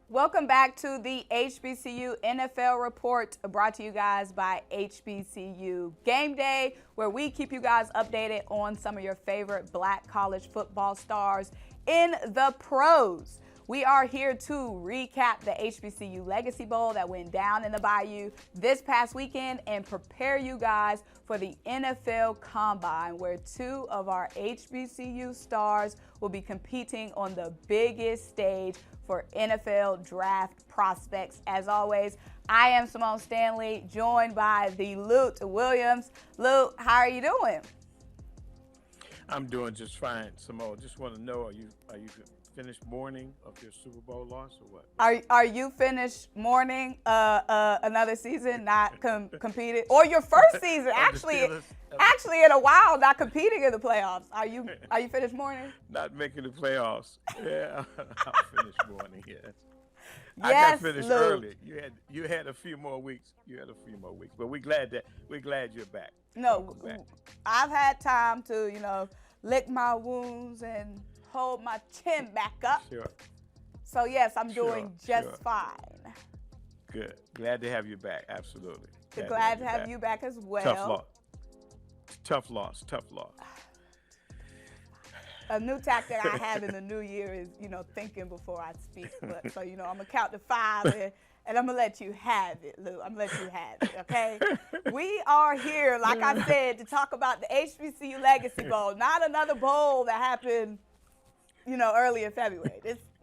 Welcome back to the HBCU NFL Report, brought to you guys by HBCU Game Day, where we keep you guys updated on some of your favorite Black college football stars in the pros. We are here to recap the HBCU Legacy Bowl that went down in the Bayou this past weekend and prepare you guys for the NFL Combine, where two of our HBCU stars will be competing on the biggest stage for NFL draft prospects. As always, I am Symone Stanley, joined by the Lute Williams. Lute, how are you doing? I'm doing just fine, Symone. Just want to know, are you finished mourning of your Super Bowl loss or what? Are you finished mourning another season not competed, or your first season actually in a while not competing in the playoffs? Are you finished mourning? Not making the playoffs. Yeah, I finished mourning. Yes. Yes, I got finished Luke. early. You had a few more weeks. But we're glad you're back. No, back. I've had time to lick my wounds and hold my chin back up. Sure. So yes, I'm doing just fine. Good. Glad to have you back. Absolutely. Glad to have you back as well. Tough loss. A new tactic I have in the new year is, thinking before I speak. But, so, I'm going to count to 5 and I'm going to let you have it, Lou. I'm going to let you have it, okay? We are here, like I said, to talk about the HBCU Legacy Bowl, not another bowl that happened, early in February.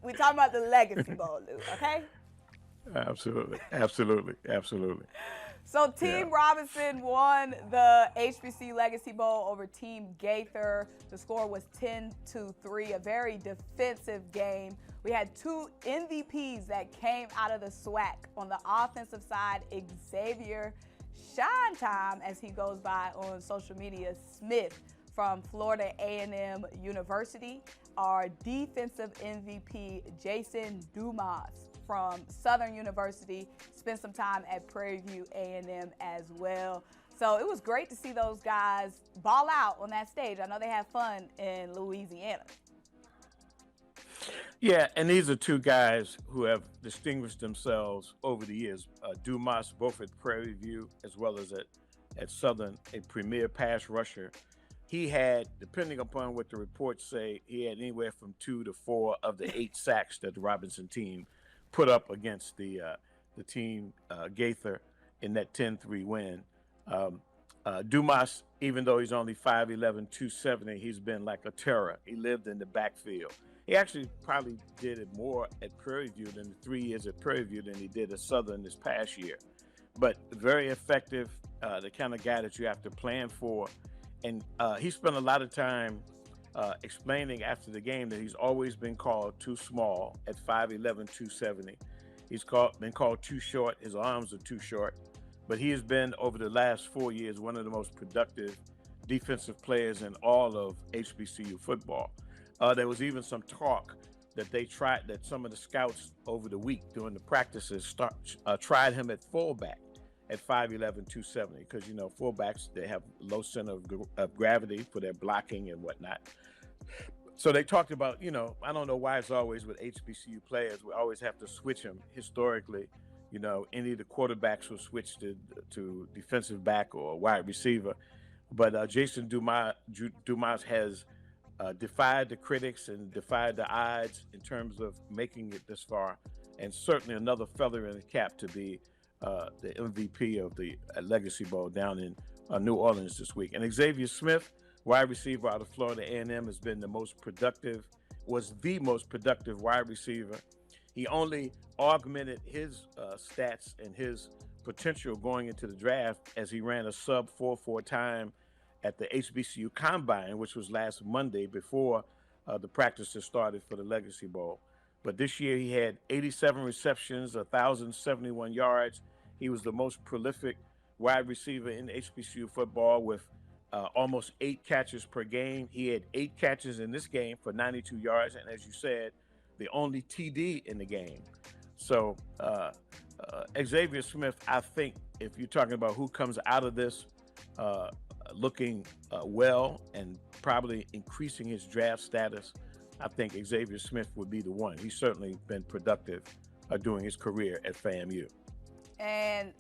We're talking about the Legacy Bowl, Lou, okay? Absolutely. So Team Robinson won the HBCU Legacy Bowl over Team Gaither. The score was 10-3, a very defensive game. We had two MVPs that came out of the SWAC. On the offensive side, Xavier Shine Time, as he goes by on social media, Smith from Florida A&M University. Our defensive MVP, Jason Dumas from Southern University, spent some time at Prairie View A&M as well. So it was great to see those guys ball out on that stage. I know they had fun in Louisiana. Yeah, and these are two guys who have distinguished themselves over the years. Dumas, both at Prairie View as well as at Southern, a premier pass rusher. He had, depending upon what the reports say, he had anywhere from 2 to 4 of the 8 sacks that the Robinson team put up against the team Gaither in that 10-3 win. Dumas, even though he's only 5'11", 270, he's been like a terror. He lived in the backfield. He actually probably did it more at Prairie View than the 3 years at Prairie View than he did at Southern this past year. But very effective, the kind of guy that you have to plan for. And he spent a lot of time explaining after the game that he's always been called too small at 5'11", 270. He's been called too short. His arms are too short. But he has been, over the last 4 years, one of the most productive defensive players in all of HBCU football. There was even some talk that that some of the scouts over the week during the practices tried him at fullback at 5'11", 270, because, fullbacks, they have low center of gravity for their blocking and whatnot. So they talked about, I don't know why it's always with HBCU players, we always have to switch them historically. Any of the quarterbacks will switch to defensive back or wide receiver. But Jason Dumas has defied the critics and defied the odds in terms of making it this far, and certainly another feather in the cap to be the MVP of the Legacy Bowl down in New Orleans this week. And Xavier Smith, wide receiver out of Florida A&M, has been the most productive wide receiver. He only augmented his stats and his potential going into the draft as he ran a sub 4.4 time at the HBCU Combine, which was last Monday before the practices started for the Legacy Bowl. But this year he had 87 receptions, 1,071 yards. He was the most prolific wide receiver in HBCU football with almost 8 catches per game. He had 8 catches in this game for 92 yards, and as you said, the only TD in the game. So Xavier Smith, I think, if you're talking about who comes out of this looking well and probably increasing his draft status, I think Xavier Smith would be the one. He's certainly been productive during his career at FAMU. And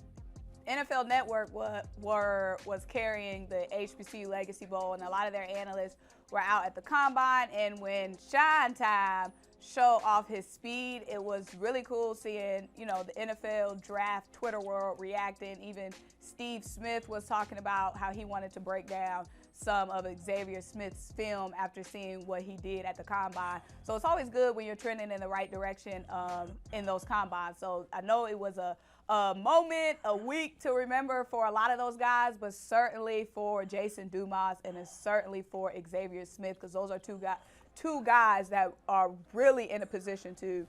NFL Network was carrying the HBCU Legacy Bowl, and a lot of their analysts were out at the combine. And when Shine Time showed off his speed, it was really cool seeing, the NFL draft Twitter world reacting. Even Steve Smith was talking about how he wanted to break down some of Xavier Smith's film after seeing what he did at the combine. So it's always good when you're trending in the right direction in those combines. So I know it was a moment, a week to remember for a lot of those guys, but certainly for Jason Dumas and it's certainly for Xavier Smith, because those are two guys that are really in a position to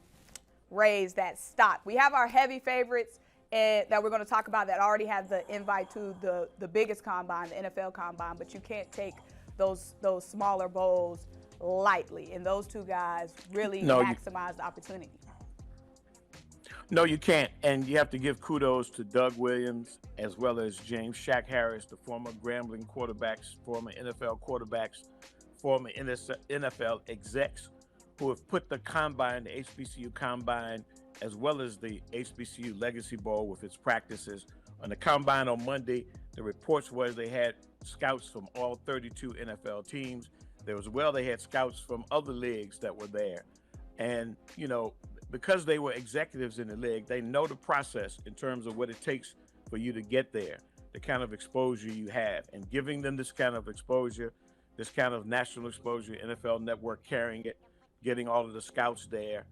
raise that stock. We have our heavy favorites that we're going to talk about that already have the invite to the biggest combine, the NFL combine, but you can't take those smaller bowls lightly, and those two guys really maximize the opportunity. No, you can't. And you have to give kudos to Doug Williams as well as James Shaq Harris, the former Grambling quarterbacks, former NFL quarterbacks, former NFL execs who have put the combine, the HBCU combine, as well as the HBCU Legacy Bowl with its practices. On the combine on Monday, the reports was they had scouts from all 32 NFL teams. They had scouts from other leagues that were there. And, because they were executives in the league, they know the process in terms of what it takes for you to get there, the kind of exposure you have. And giving them this kind of exposure, this kind of national exposure, NFL Network carrying it, getting all of the scouts there,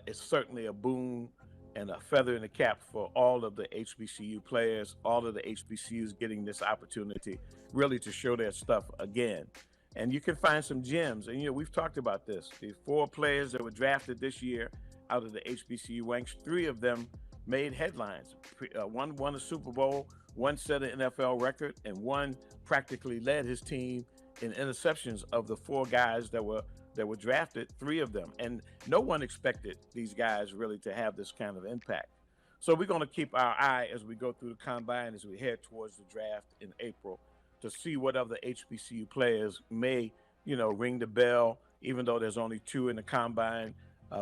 is certainly a boon and a feather in the cap for all of the HBCU players, all of the HBCUs getting this opportunity really to show their stuff again. And you can find some gems. And, we've talked about this. The 4 players that were drafted this year out of the HBCU ranks, 3 of them made headlines. One won a Super Bowl, one set an NFL record, and one practically led his team in interceptions. Of the 4 guys that were drafted, 3 of them. And no one expected these guys really to have this kind of impact. So we're going to keep our eye as we go through the combine, as we head towards the draft in April, to see what other HBCU players may, ring the bell, even though there's only 2 in the combine.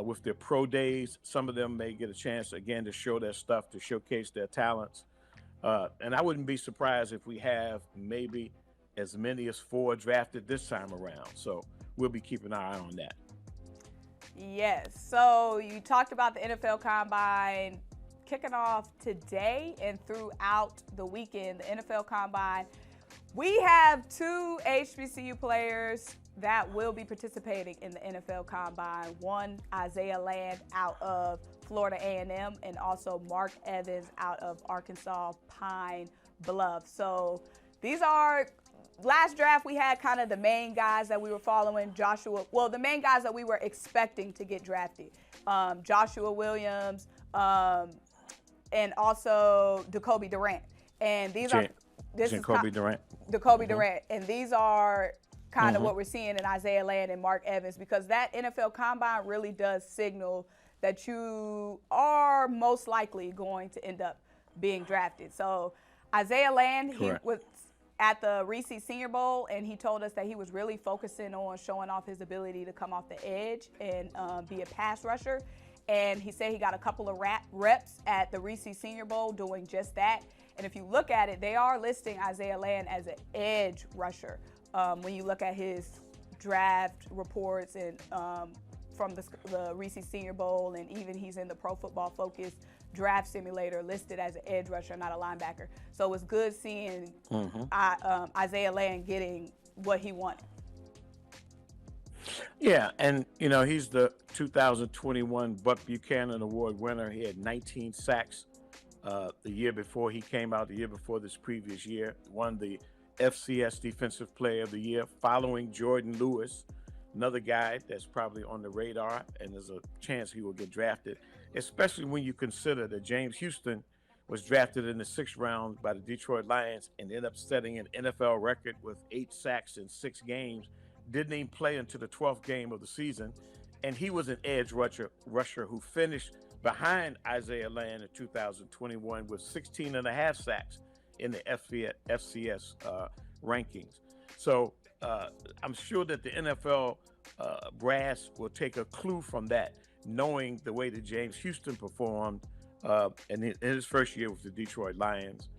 With their pro days, some of them may get a chance again to show their stuff, to showcase their talents. And I wouldn't be surprised if we have maybe as many as 4 drafted this time around. So we'll be keeping our eye on that. Yes. So you talked about the NFL Combine kicking off today and throughout the weekend, the NFL Combine. We have 2 HBCU players that will be participating in the NFL Combine. One, Isaiah Land out of Florida A&M, and also Mark Evans out of Arkansas Pine Bluff. So these are, last draft we had kind of the main guys that we were following. The main guys that we were expecting to get drafted. Joshua Williams, and also Jacoby Durant. And these are Jacoby Durant. Jacoby Durant. And these are kind of what we're seeing in Isaiah Land and Mark Evans, because that NFL Combine really does signal that you are most likely going to end up being drafted. So Isaiah Land, he was at the Reese Senior Bowl, and he told us that he was really focusing on showing off his ability to come off the edge and be a pass rusher. And he said he got a couple of reps at the Reese Senior Bowl doing just that. And if you look at it, they are listing Isaiah Land as an edge rusher. When you look at his draft reports and from the Reese Senior Bowl, and even he's in the Pro Football Focus draft simulator listed as an edge rusher, not a linebacker. So it was good seeing Isaiah Land getting what he wanted. Yeah, and he's the 2021 Buck Buchanan Award winner. He had 19 sacks the year before he came out, the year before this previous year. Won the FCS Defensive Player of the Year, following Jordan Lewis, another guy that's probably on the radar, and there's a chance he will get drafted, especially when you consider that James Houston was drafted in the 6th round by the Detroit Lions and ended up setting an NFL record with 8 sacks in 6 games. Didn't even play until the 12th game of the season, and he was an edge rusher who finished behind Isaiah Land in 2021 with 16 and a half sacks in the FCS rankings. So I'm sure that the NFL brass will take a clue from that. knowing the way that James Houston performed in his first year with the Detroit Lions.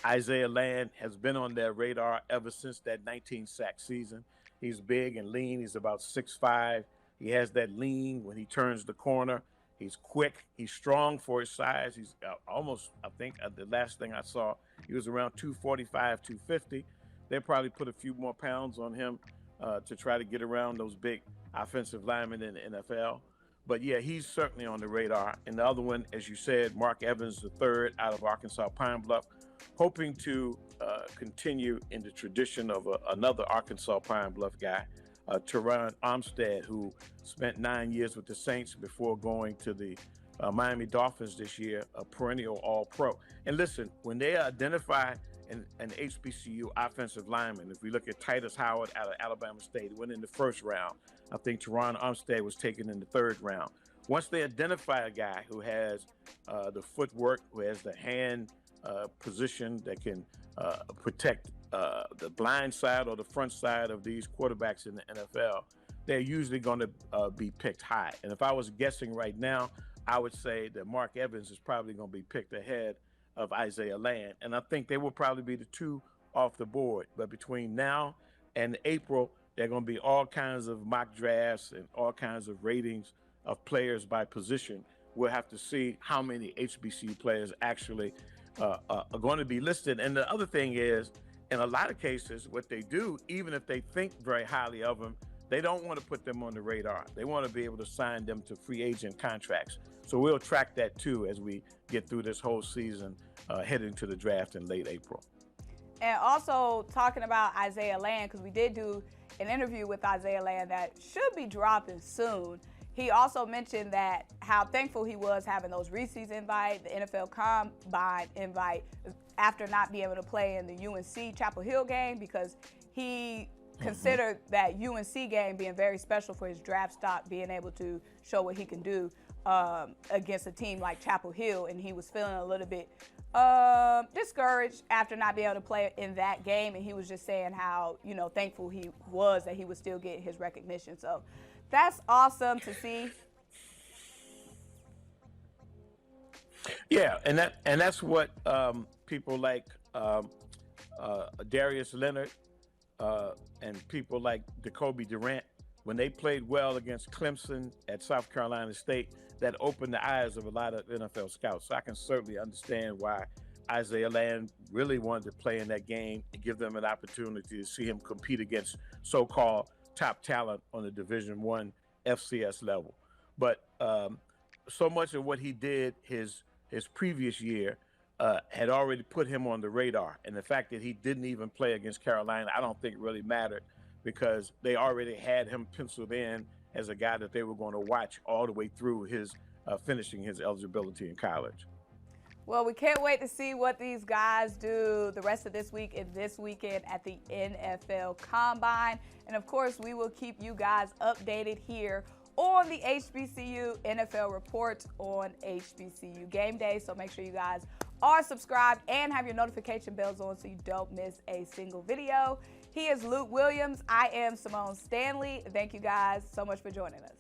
Isaiah Land has been on their radar ever since that 19-sack season. He's big and lean. He's about 6'5". He has that lean when he turns the corner. He's quick. He's strong for his size. He's almost, I think, the last thing I saw, he was around 245, 250. They'll probably put a few more pounds on him to try to get around those big offensive linemen in the NFL. But, yeah, he's certainly on the radar. And the other one, as you said, Mark Evans III out of Arkansas Pine Bluff, hoping to continue in the tradition of another Arkansas Pine Bluff guy, Teron Armstead, who spent 9 years with the Saints before going to the Miami Dolphins this year, a perennial All-Pro. And listen, when they identify an HBCU offensive lineman, if we look at Titus Howard out of Alabama State, went in the first round. I think Teron Armstead was taken in the third round. Once they identify a guy who has the footwork, who has the hand position that can protect the blind side or the front side of these quarterbacks in the NFL, they're usually going to be picked high. And if I was guessing right now, I would say that Mark Evans is probably going to be picked ahead of Isaiah Land. And I think they will probably be the two off the board. But between now and April, there are going to be all kinds of mock drafts and all kinds of ratings of players by position. We'll have to see how many HBCU players actually are going to be listed. And the other thing is, in a lot of cases, what they do, even if they think very highly of them, they don't want to put them on the radar. They want to be able to sign them to free agent contracts. So we'll track that too as we get through this whole season, heading to the draft in late April. And also talking about Isaiah Land, because we did do an interview with Isaiah Land that should be dropping soon. He also mentioned that how thankful he was having those Reese's invite, the NFL Combine invite, after not being able to play in the UNC Chapel Hill game, because he considered that UNC game being very special for his draft stock, being able to show what he can do against a team like Chapel Hill. And he was feeling a little bit discouraged after not being able to play in that game. And he was just saying how, thankful he was that he would still get his recognition. So that's awesome to see. Yeah, and that's what people like Darius Leonard and people like Jacoby Durant, when they played well against Clemson at South Carolina State, that opened the eyes of a lot of NFL scouts. So I can certainly understand why Isaiah Land really wanted to play in that game and give them an opportunity to see him compete against so-called top talent on the Division I FCS level. But so much of what he did his previous year had already put him on the radar. And the fact that he didn't even play against Carolina, I don't think really mattered, because they already had him penciled in as a guy that they were going to watch all the way through his finishing his eligibility in college. Well, we can't wait to see what these guys do the rest of this week and this weekend at the NFL Combine. And of course, we will keep you guys updated here on the HBCU NFL Report on HBCU Game Day. So make sure you guys are subscribed and have your notification bells on so you don't miss a single video. He is Luke Williams. I am Symone Stanley. Thank you guys so much for joining us.